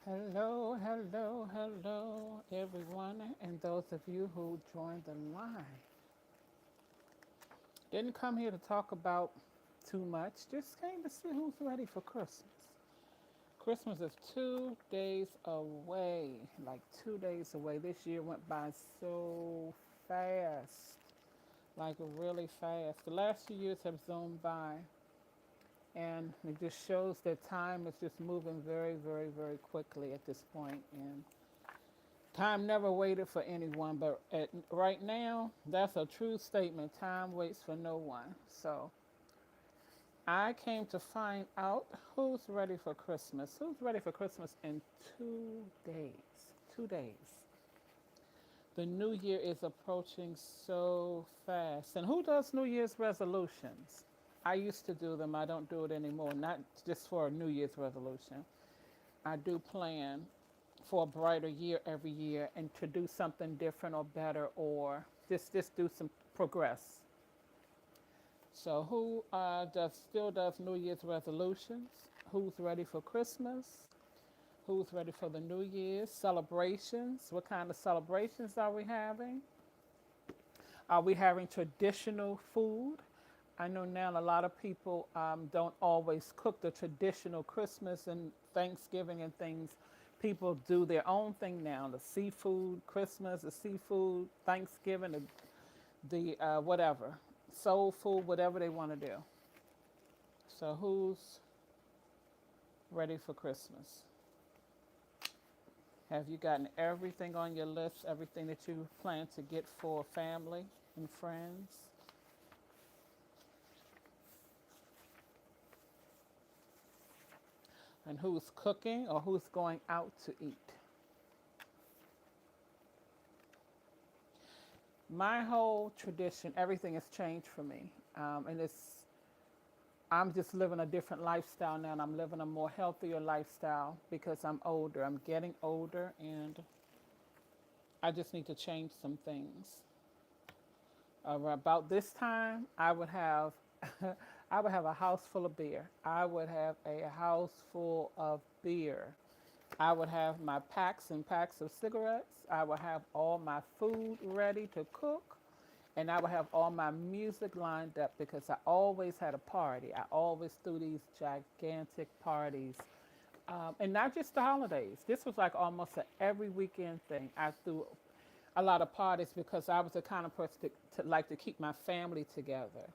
Hello, hello, hello, everyone, and those of you who joined the line. Didn't come here to talk about too much, just came to see who's ready for Christmas. Christmas is 2 days away, like 2 days away. This year went by so fast, like really fast. The last few years have zoomed by, and it just shows that time is just moving very, very, very quickly at this point. And time never waited for anyone, but right now, that's a true statement. Time waits for no one. So I came to find out who's ready for Christmas. Who's ready for Christmas in 2 days? 2 days. The new year is approaching so fast. And who does New Year's resolutions? I used to do them. I don't do it anymore. Not just for a New Year's resolution. I do plan for a brighter year every year and to do something different or better or just do some progress. So who does still does New Year's resolutions? Who's ready for Christmas? Who's ready for the New Year's celebrations? What kind of celebrations are we having? Are we having traditional food? I know now a lot of people don't always cook the traditional Christmas and Thanksgiving and things. People do their own thing now. The seafood, Christmas, the seafood, Thanksgiving, the whatever, soul food, whatever they want to do. So who's ready for Christmas? Have you gotten everything on your list, everything that you plan to get for family and friends? And who's cooking or who's going out to eat? My whole tradition, everything has changed for me, and I'm just living a different lifestyle now, and I'm living a more healthier lifestyle because I'm older. I'm getting older, and I just need to change some things. About this time, I would have, I would have a house full of beer. I would have a house full of beer. I would have my packs and packs of cigarettes. I would have all my food ready to cook. And I would have all my music lined up because I always had a party. I always threw these gigantic parties. And not just the holidays. This was like almost an every weekend thing. I threw a lot of parties because I was the kind of person to like to keep my family together.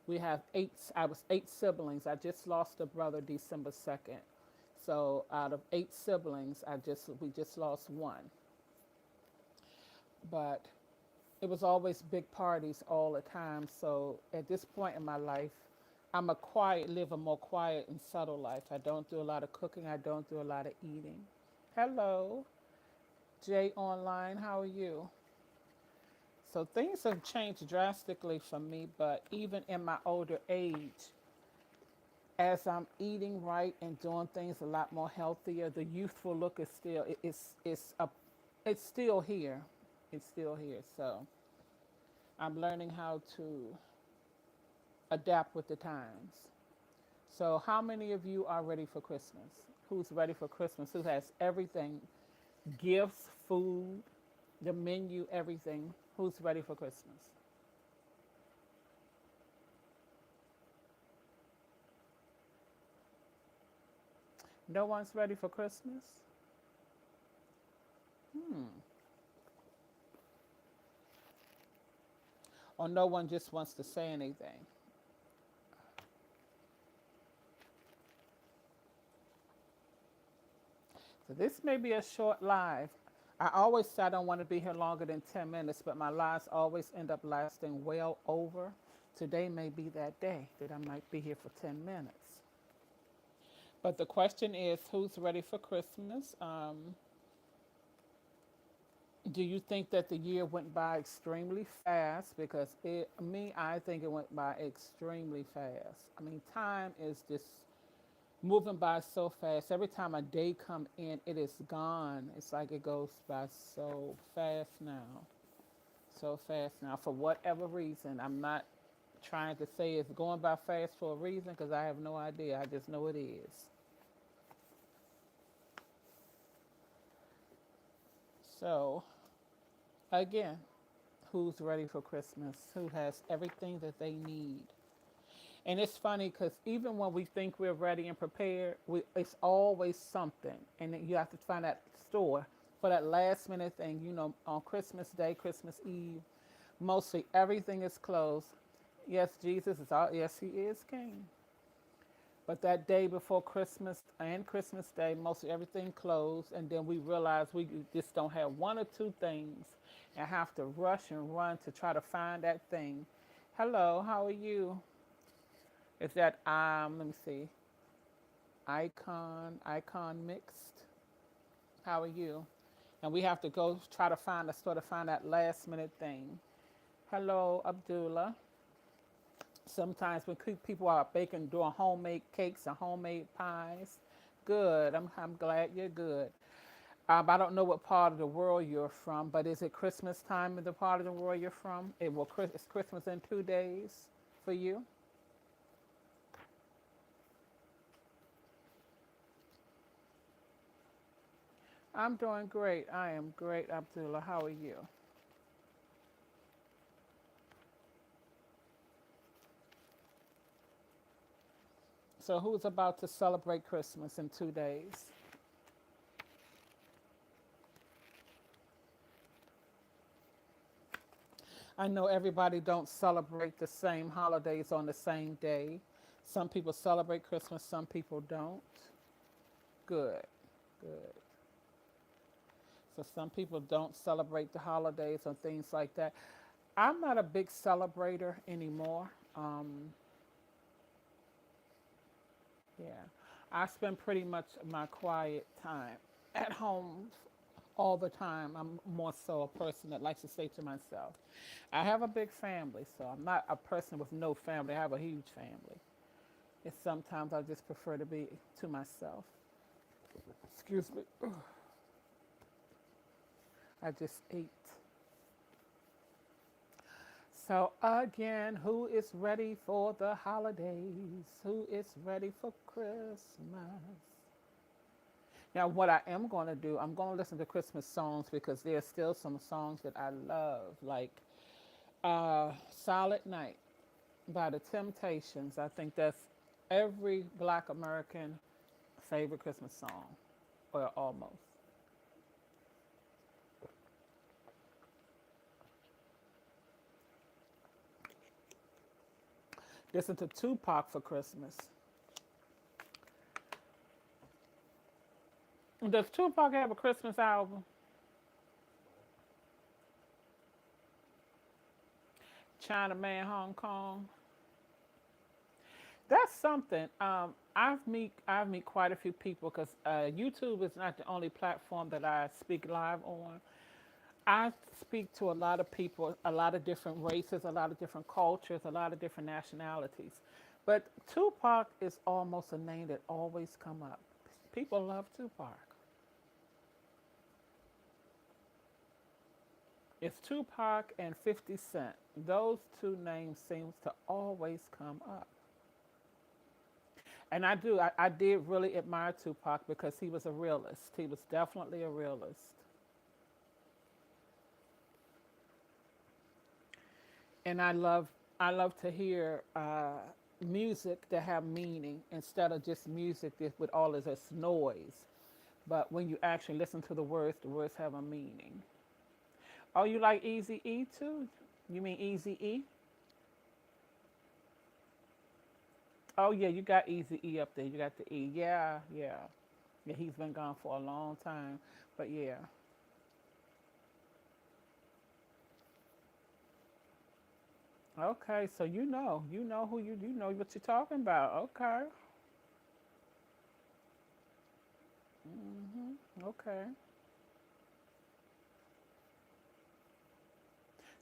I was 8 siblings. I just lost a brother December 2nd. So out of 8 siblings, we just lost one. But it was always big parties all the time. So at this point in my life, live a more quiet and subtle life. I don't do a lot of cooking. I don't do a lot of eating. Hello, Jay Online. How are you? So things have changed drastically for me, but even in my older age, as I'm eating right and doing things a lot more healthier, the youthful look is still it's still here. It's still here. So I'm learning how to adapt with the times. So how many of you are ready for Christmas? Who's ready for Christmas? Who has everything? Gifts, food, the menu, everything. Who's ready for Christmas? No one's ready for Christmas? Or no one just wants to say anything? So this may be a short live. I always say I don't want to be here longer than 10 minutes, but my lives always end up lasting well over. Today may be that day that I might be here for 10 minutes. But the question is, who's ready for Christmas? Do you think that the year went by extremely fast? Because I think it went by extremely fast. I mean, time is just moving by so fast. Every time a day come in, it is gone. It's like it goes by so fast now. So fast now. For whatever reason, I'm not trying to say it's going by fast for a reason because I have no idea. I just know it is. So, again, who's ready for Christmas? Who has everything that they need? And it's funny because even when we think we're ready and prepared, it's always something. And then you have to find that store for that last minute thing. You know, on Christmas Day, Christmas Eve, mostly everything is closed. Yes, Jesus is all, yes, he is King. But that day before Christmas and Christmas Day, mostly everything closed. And then we realize we just don't have one or two things and have to rush and run to try to find that thing. Hello, how are you? Is that let me see, icon mixed? How are you? And we have to go try to find a store to find that last minute thing. Hello, Abdullah. Sometimes when people are baking, doing homemade cakes and homemade pies. Good. I'm glad you're good. I don't know what part of the world you're from, but is it Christmas time in the part of the world you're from? It's Christmas in 2 days for you. I'm doing great. I am great, Abdullah. How are you? So, who's about to celebrate Christmas in 2 days? I know everybody don't celebrate the same holidays on the same day. Some people celebrate Christmas, some people don't. Good, good. So some people don't celebrate the holidays or things like that. I'm not a big celebrator anymore. Yeah, I spend pretty much my quiet time at home all the time. I'm more so a person that likes to stay to myself. I have a big family, so I'm not a person with no family. I have a huge family. It's sometimes I just prefer to be to myself. Excuse me. I just ate. So again, who is ready for the holidays? Who is ready for Christmas? Now, what I am going to do, I'm going to listen to Christmas songs because there's still some songs that I love, like Silent Night by the Temptations. I think that's every black American favorite Christmas song, or almost. Listen to Tupac for Christmas. Does Tupac have a Christmas album? China Man, Hong Kong. That's something. I've met quite a few people because YouTube is not the only platform that I speak live on. I speak to a lot of people, a lot of different races, a lot of different cultures, a lot of different nationalities. But Tupac is almost a name that always come up. People love Tupac. It's Tupac and 50 Cent. Those two names seems to always come up. And I did really admire Tupac because he was a realist. He was definitely a realist. And I love to hear music that have meaning instead of just music that with all of this noise. But when you actually listen to the words have a meaning. Oh, you like Easy E too? You mean Easy E? Oh yeah, you got Easy E up there. You got the E. Yeah, yeah. Yeah, he's been gone for a long time. But yeah. Okay, so you know who you know what you're talking about. Okay. Okay.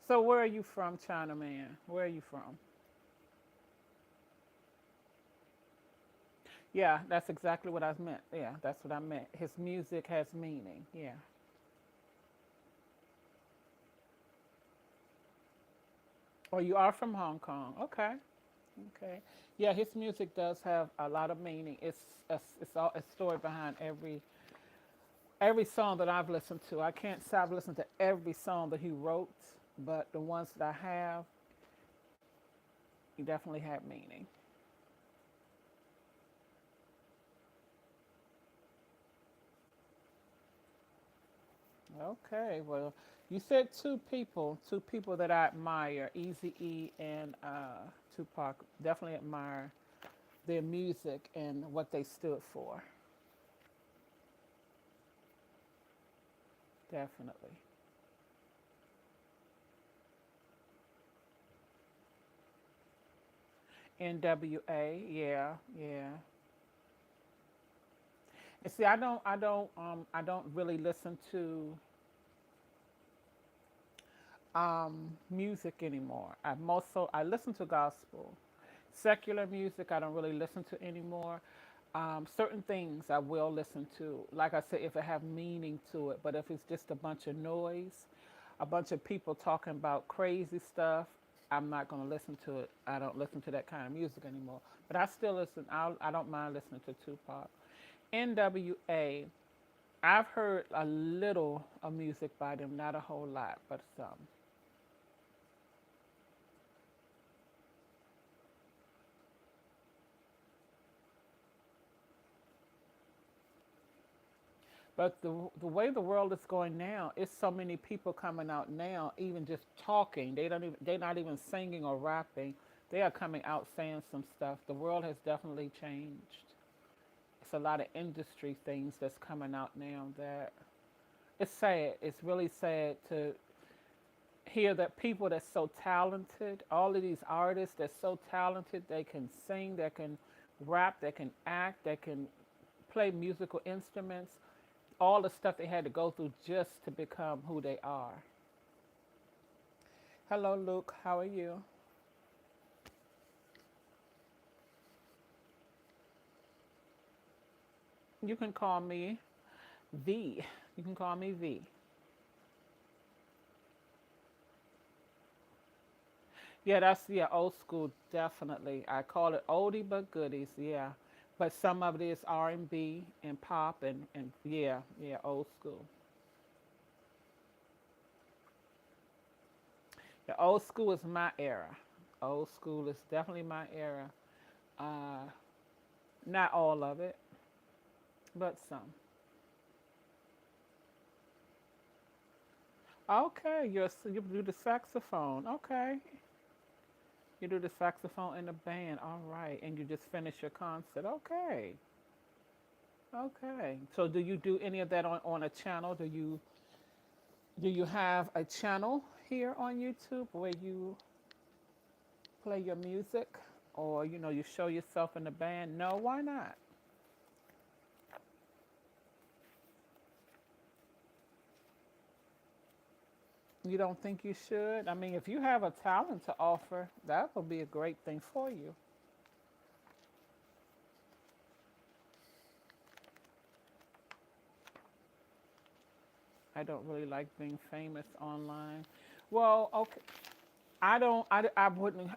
So where are you from, China Man? Where are you from? Yeah, that's exactly what I meant. Yeah, that's what I meant. His music has meaning. Yeah. Oh, you are from Hong Kong. Okay. Okay. Yeah, his music does have a lot of meaning. It's a story behind every Every song that I've listened to, I can't say I've listened to every song that he wrote, but the ones that I have, he definitely had meaning. Okay, well, you said two people that I admire, Easy E and Tupac. Definitely admire their music and what they stood for. Definitely. NWA, yeah, yeah. And see, I don't really listen to music anymore. I listen to gospel, secular music. I don't really listen to anymore. Certain things I will listen to, like I said, if it have meaning to it. But if it's just a bunch of noise, a bunch of people talking about crazy stuff, I'm not going to listen to it. I don't listen to that kind of music anymore. But I still listen. I don't mind listening to Tupac. NWA, I've heard a little of music by them, not a whole lot, but some. But the way the world is going now, it's so many people coming out now, even just talking. They're not even singing or rapping. They are coming out saying some stuff. The world has definitely changed. It's a lot of industry things that's coming out now that it's sad. It's really sad to hear that people that's so talented, all of these artists that's so talented, they can sing, they can rap, they can act, they can play musical instruments, all the stuff they had to go through just to become who they are. Hello, Luke. How are you? You can call me V. You can call me V. Yeah, that's yeah, old school definitely. I call it oldie but goodies, yeah. But some of it is R&B and pop and yeah, yeah, old school. The old school is my era. Old school is definitely my era. Uh, Not all of it, but some. Okay, you do the saxophone. Okay, you do the saxophone in the band. All right, and you just finish your concert. Okay, okay. So do you do any of that on a channel? Do you have a channel here on YouTube where you play your music, or you show yourself in the band? No, why not? You don't think you should? I mean, if you have a talent to offer, that would be a great thing for you. I don't really like being famous online. Well, okay. I wouldn't,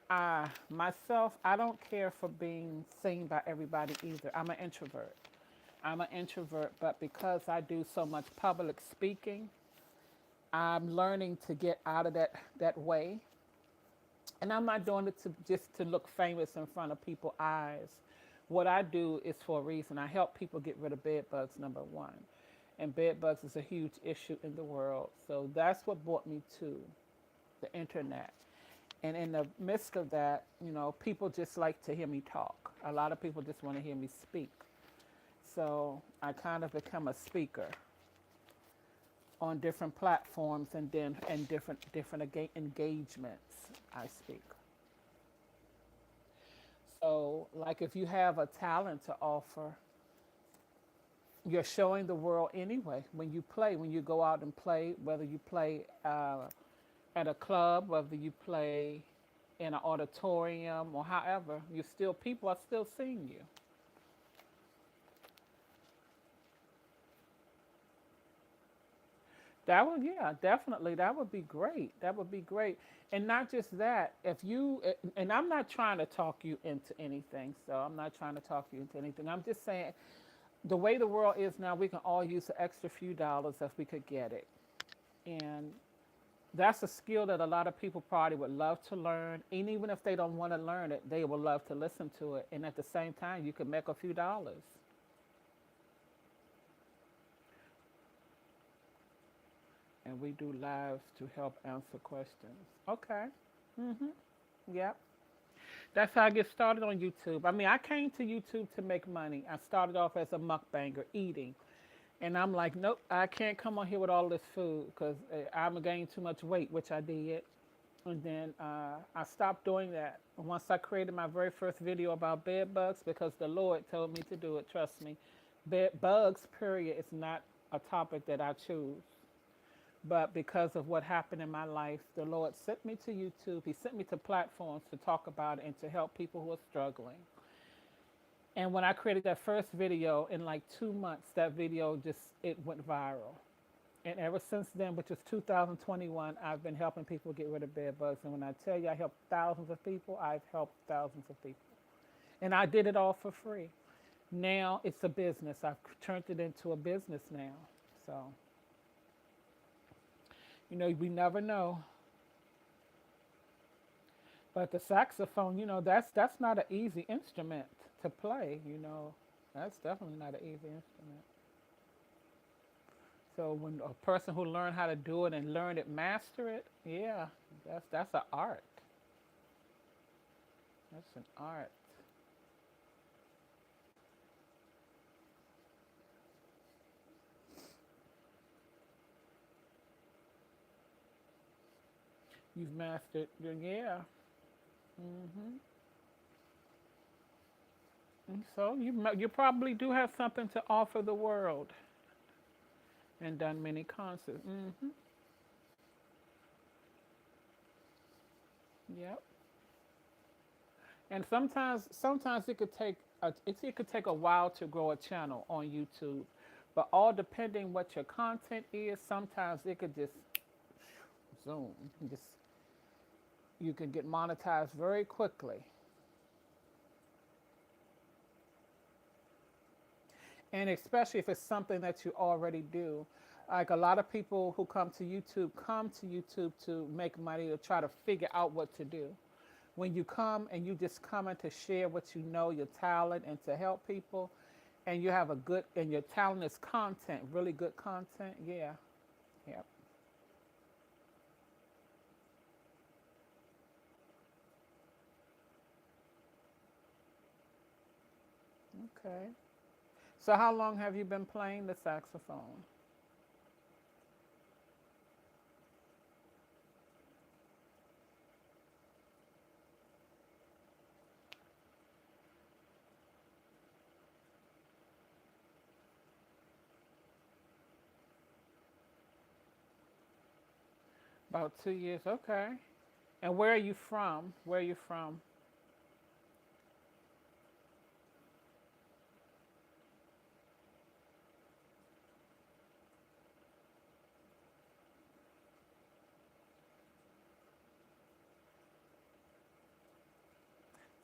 myself, I don't care for being seen by everybody either. I'm an introvert. I'm an introvert, but because I do so much public speaking, I'm learning to get out of that way. And I'm not doing it to just to look famous in front of people's eyes. What I do is for a reason. I help people get rid of bed bugs, number one. And bed bugs is a huge issue in the world. So that's what brought me to the internet. And in the midst of that, people just like to hear me talk. A lot of people just want to hear me speak. So I kind of become a speaker on different platforms and then and different engagements I speak. So like if you have a talent to offer, you're showing the world anyway when you play, when you go out and play, whether you play at a club, whether you play in an auditorium or however, you still people are still seeing you. That would, yeah, definitely. That would be great. That would be great. And not just that, if you, and I'm not trying to talk you into anything, so I'm not trying to talk you into anything. I'm just saying, the way the world is now, we can all use the extra few dollars if we could get it. And that's a skill that a lot of people probably would love to learn. And even if they don't want to learn it, they would love to listen to it. And at the same time, you could make a few dollars. And we do lives to help answer questions. Okay. Yep. That's how I get started on YouTube. I mean, I came to YouTube to make money. I started off as a mukbanger, eating. And I'm like, nope, I can't come on here with all this food because I'm going to gain too much weight, which I did. And then I stopped doing that. Once I created my very first video about bed bugs, because the Lord told me to do it, trust me. Bed bugs, period, is not a topic that I choose. But because of what happened in my life, the Lord sent me to YouTube. He sent me to platforms to talk about it and to help people who are struggling. And when I created that first video, in like 2 months, that video just, it went viral. And ever since then, which is 2021, I've been helping people get rid of bed bugs. And when I tell you I helped thousands of people, I've helped thousands of people. And I did it all for free. Now it's a business. I've turned it into a business now. So, we never know. But the saxophone, that's not an easy instrument to play. That's definitely not an easy instrument. So when a person who learned how to do it and learn it, master it, yeah, that's an art. That's an art. You've mastered, yeah. hmm And so you probably do have something to offer the world, and done many concerts. Yep. And sometimes it could take a while to grow a channel on YouTube, but all depending what your content is, sometimes it could just zoom. You can get monetized very quickly. And especially if it's something that you already do. Like a lot of people who come to YouTube to make money to try to figure out what to do. When you come and you just come in to share what you know, your talent, and to help people, and you have and your talent is content, really good content, yeah, yep, okay. So how long have you been playing the saxophone? About 2 years, okay. And where are you from? Where are you from?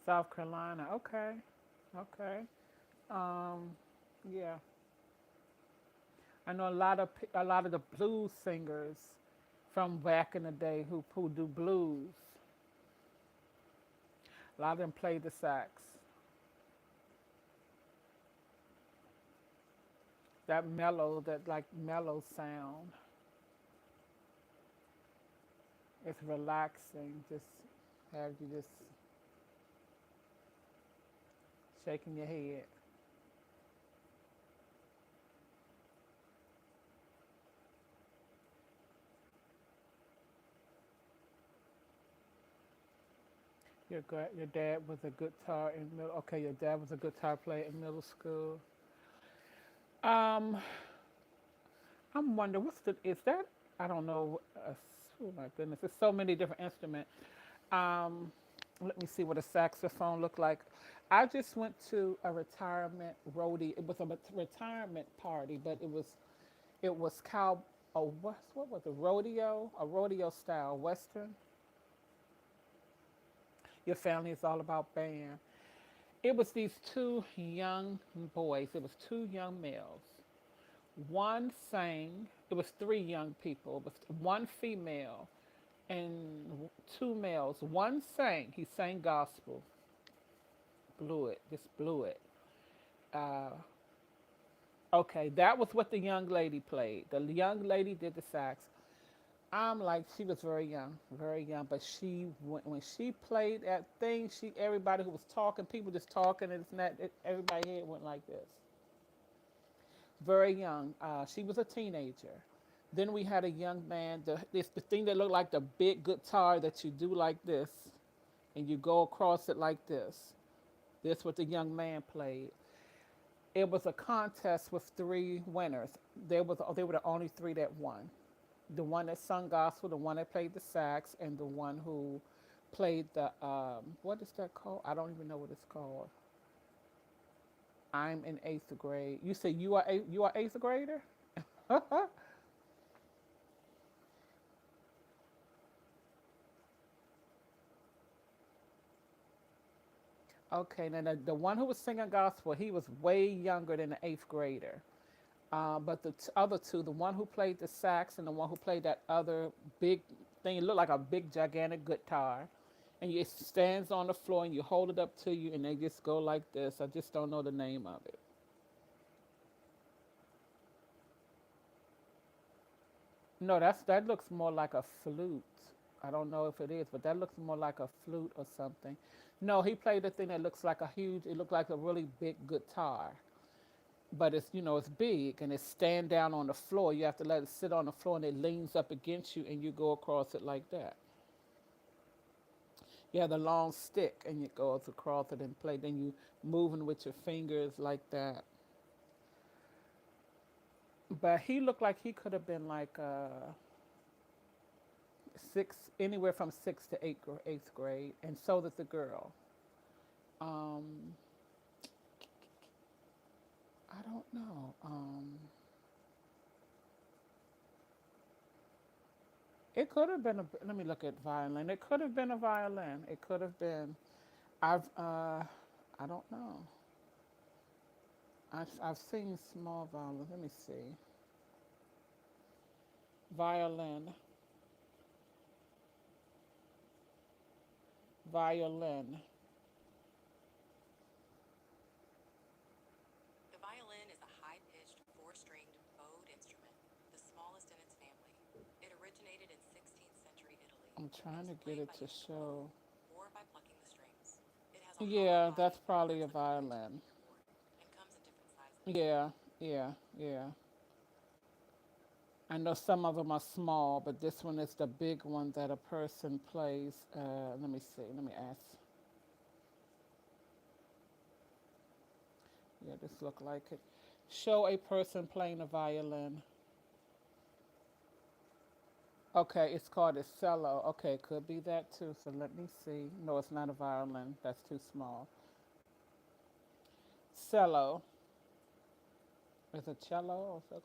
South Carolina, okay, okay. Um, yeah, I know a lot of the blues singers from back in the day who do blues. A lot of them play the sax. That like mellow sound. It's relaxing. Just have you just shaking your head. Your dad was a guitar in middle. Okay, your dad was a guitar player in middle school. Um, I'm wondering is that I don't know. Oh my goodness, there's so many different instruments. Um, Let me see what a saxophone looked like. I just went to a retirement roadie. It was a retirement party, but it was cow. What was it? A rodeo style western. Your family is all about band. It was these two young boys. It was two young males. One sang. It was three young people. It was one female and two males. One sang. He sang gospel. Blew it. Just blew it. Uh, okay, that was what the young lady played. The young lady did the sax. I'm like, she was very young, but when she played that thing, she everybody who was talking, people just talking, and it's not everybody here went like this. Very young. She was a teenager. Then we had a young man. The thing that looked like the big guitar that you do like this, and you go across it like this. This what the young man played. It was a contest with three winners. They were the only three that won. The one that sung gospel, the one that played the sax, and the one who played the what is that called? I don't even know what it's called. I'm in eighth grade. You say you are eighth grader? Okay, now the one who was singing gospel, he was way younger than the eighth grader. But the other two, the one who played the sax and the one who played that other big thing, it looked like a big gigantic guitar, and it stands on the floor and you hold it up to you and they just go like this. I just don't know the name of it. No, that looks more like a flute. I don't know if it is, but that looks more like a flute or something. No, he played a thing that looks like a huge. It looked like a really big guitar, but it's big and it's stand down on the floor. You have to let it sit on the floor and it leans up against you and you go across it like that. You have the long stick and you go across it and play. Then you moving with your fingers like that. But he looked like he could have been like anywhere from sixth to eighth grade, and so did the girl. Um, I don't know. It could have been a. Let me look at violin. It could have been a violin. It could have been. I've. I don't know. I've seen small violins. Let me see. Violin. Violin. The violin is a high-pitched, four-stringed, bowed instrument, the smallest in its family. It originated in 16th century Italy I'm and trying is to get played it by to using a bow show. or by plucking the strings. It has a hollow Yeah, that's body that probably a works like a pitch violin. fingerboard and comes in different sizes. Yeah, yeah, yeah. I know some of them are small, but this one is the big one that a person plays. Let me see. Let me ask. Yeah, this look like it. Show a person playing a violin. Okay, it's called a cello. Okay, could be that too. So let me see. No, it's not a violin. That's too small. Cello. Is it cello or cello?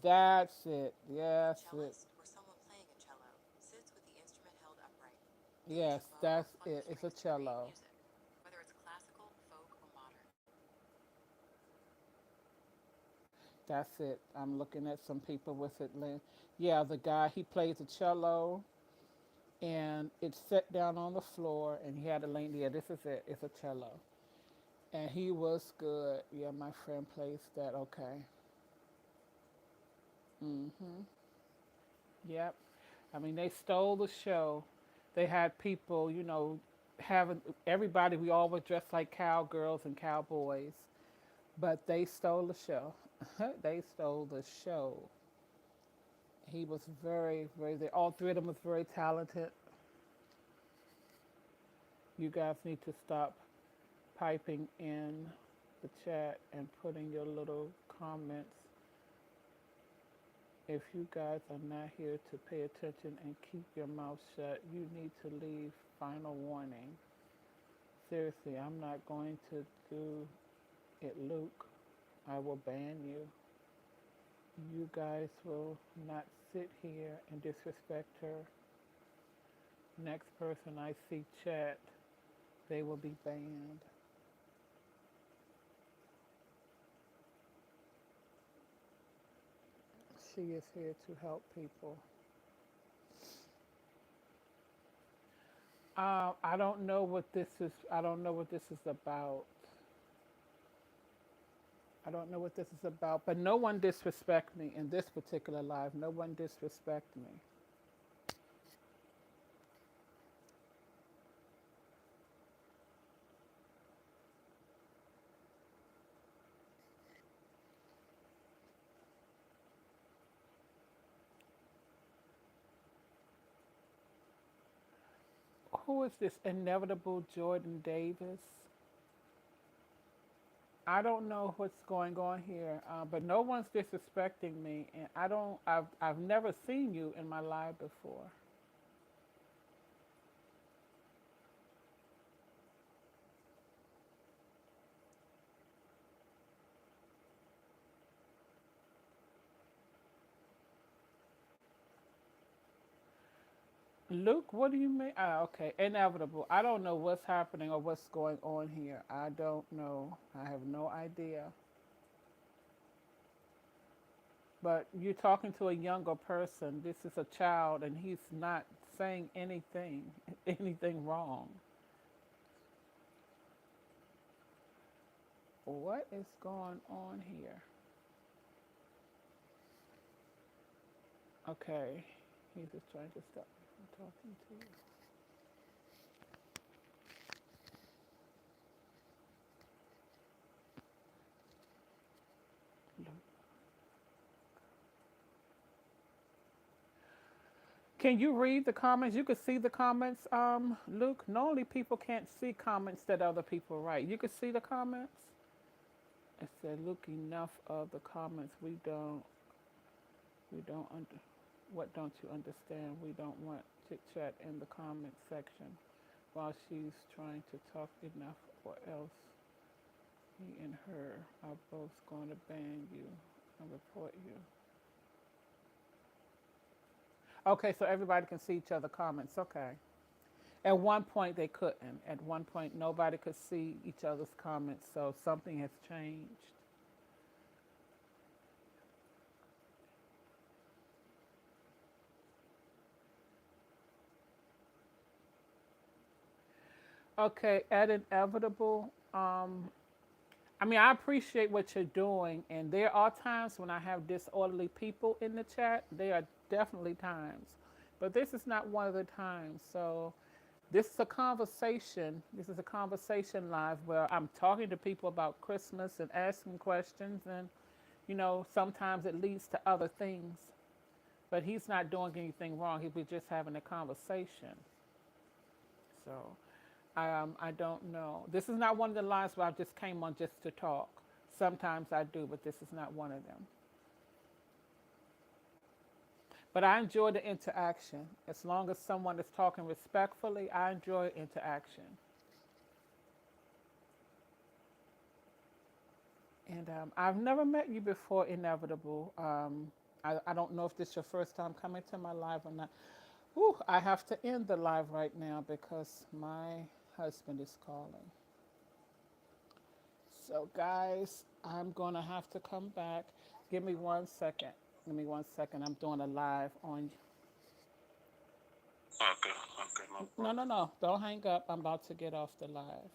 That's it. A Yes, it. cellist, or someone playing a cello, sits with the instrument held upright. They use Yes, a bow or that's pluck the it. It's a strings to create cello. music, whether it's classical, folk, or modern. That's it. I'm looking at some people with it. Yeah, the guy he plays the cello, and it's set down on the floor, and he had a lane. Yeah, this is it. It's a cello, and he was good. Yeah, my friend plays that. Okay. Mhm. Yep. I mean, they stole the show. They had people, having everybody. We all were dressed like cowgirls and cowboys, but they stole the show. They stole the show. He was all three of them was very talented. You guys need to stop piping in the chat and putting your little comments. If you guys are not here to pay attention and keep your mouth shut, you need to leave. Final warning. Seriously, I'm not going to do it, Luke. I will ban you. You guys will not sit here and disrespect her. Next person I see chat, they will be banned. Unity is here to help people. I don't know what this is. I don't know what this is about. I don't know what this is about. But no one disrespect me in this particular live. No one disrespect me. Who is this inevitable Jordan Davis? I don't know what's going on here, but no one's disrespecting me, and I don't. I've never seen you in my live before. Luke, what do you mean? Okay, inevitable. I don't know what's happening or what's going on here. I don't know. I have no idea. But you're talking to a younger person. This is a child, and he's not saying anything, anything wrong. What is going on here? Okay, he's just trying to stop me from talking to you. Can you read the comments? You can see the comments, Luke. Normally people can't see comments that other people write. You can see the comments. It said, "Look, enough of the comments. We don't under. What don't you understand? We don't want chit chat in the comment section while she's trying to talk enough, or else he and her are both going to ban you and report you." Okay, so everybody can see each other comments. Okay. At one point they couldn't. At one point nobody could see each other's comments, so something has changed. Okay, at inevitable, I mean, I appreciate what you're doing, and there are times when I have disorderly people in the chat. There are definitely times, but this is not one of the times. So this is a conversation. This is a conversation live where I'm talking to people about Christmas and asking questions, and sometimes it leads to other things. But he's not doing anything wrong. He was just having a conversation. So I don't know. This is not one of the lives where I just came on just to talk. Sometimes I do, but this is not one of them. But I enjoy the interaction. As long as someone is talking respectfully, I enjoy interaction. And I've never met you before, Inevitable. I don't know if this is your first time coming to my live or not. Whew, I have to end the live right now because my husband is calling. So, guys, I'm going to have to come back. Give me 1 second. Give me 1 second. I'm doing a live on. Okay, okay, no No, no, problem. no. Don't hang up. I'm about to get off the live.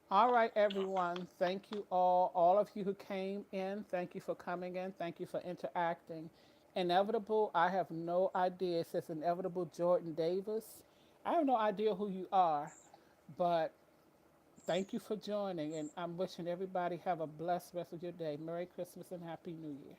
All right, Okay. everyone. Thank you all of you who came in. Thank you for coming in. Thank you for interacting. Inevitable, I have no idea. It says Inevitable Jordan Davis. I have no idea who you are, but thank you for joining. And I'm wishing everybody have a blessed rest of your day. Merry Christmas and Happy New Year.